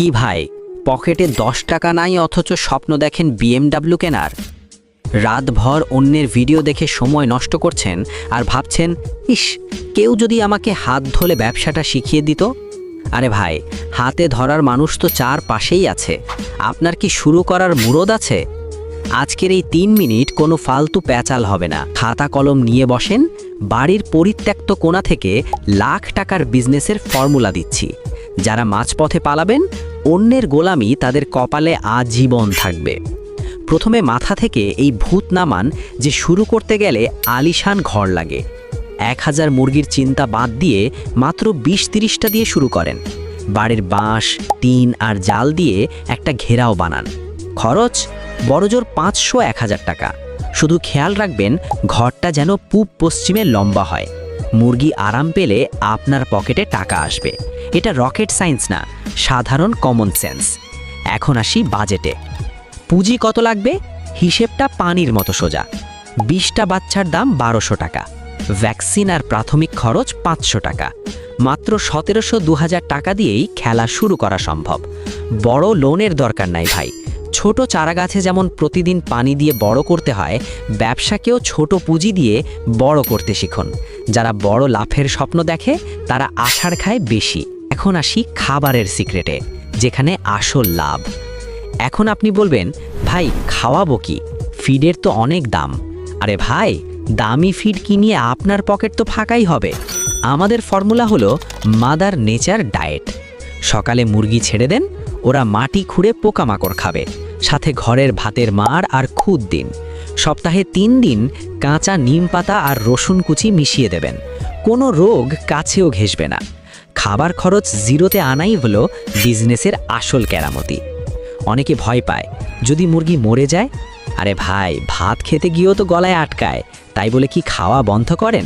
কি ভাই, পকেটে 10 টাকা নাই অথচ স্বপ্ন দেখেন BMW কেনার? রাতভর অন্যের ভিডিও দেখে সময় নষ্ট করছেন আর ভাবছেন, ইস, কেউ যদি আমাকে হাত ধরে ব্যবসাটা শিখিয়ে দিত। আরে ভাই, হাতে ধরার মানুষ তো চারপাশেই আছে। আপনার কি শুরু করার মুরদ আছে? আজকের এই 3 মিনিট কোনো ফালতু প্যাচাল হবে না। খাতা কলম নিয়ে বসেন, বাড়ির পরিত্যক্ত কোণা থেকে লাখ টাকার বিজনেসের ফর্মুলা দিচ্ছি। যারা মাঝপথে পালাবেন, অন্যের গোলামি তাদের কপালে আজীবন থাকবে। প্রথমে মাথা থেকে এই ভূত নামান যে শুরু করতে গেলে আলিশান ঘর লাগে। 1000 মুরগির চিন্তা বাদ দিয়ে মাত্র 20-30টা দিয়ে শুরু করেন। বাড়ির বাঁশ, টিন আর জাল দিয়ে একটা ঘেরাও বানান। খরচ বড়জোর 500-1000 টাকা। শুধু খেয়াল রাখবেন ঘরটা যেন পূব পশ্চিমে লম্বা হয়। মুরগি আরাম পেলে আপনার পকেটে টাকা আসবে। এটা রকেট সায়েন্স না, সাধারণ কমন সেন্স। এখন আসি বাজেটে। পুঁজি কত লাগবে? হিসেবটা পানির মতো সোজা। 20টা বাচ্চার দাম 1200 টাকা। ভ্যাকসিন আর প্রাথমিক খরচ 500 টাকা। মাত্র 1700-2000 টাকা দিয়েই খেলা শুরু করা সম্ভব। বড় লোনের দরকার নাই ভাই। ছোট চারাগাছে যেমন প্রতিদিন পানি দিয়ে বড় করতে হয়, ব্যবসাকেও ছোট পুঁজি দিয়ে বড় করতে শিখুন। যারা বড় লাভের স্বপ্ন দেখে তারা আছাড় খায় বেশি। এখন আসি খাবারের সিক্রেটে, যেখানে আসল লাভ। এখন আপনি বলবেন, ভাই খাওয়াবো কি? ফিডের তো অনেক দাম। আরে ভাই, দামি ফিড কিনিয়ে আপনার পকেট তো ফাঁকাই হবে। আমাদের ফর্মুলা হলো মাদার নেচার ডায়েট। সকালে মুরগি ছেড়ে দেন, ওরা মাটি খুঁড়ে পোকামাকড় খাবে। সাথে ঘরের ভাতের মাড় আর খুদ দিন। সপ্তাহে 3 দিন কাঁচা নিম পাতা আর রসুন কুচি মিশিয়ে দেবেন। কোনো রোগ কাছেও ঘেঁষবে না। খাবার খরচ জিরোতে আনাই হলো বিজনেসের আসল কেরামতি। অনেকে ভয় পায়, যদি মুরগি মরে যায়? আরে ভাই, ভাত খেতে গিয়েও তো গলায় আটকায়, তাই বলে কি খাওয়া বন্ধ করেন?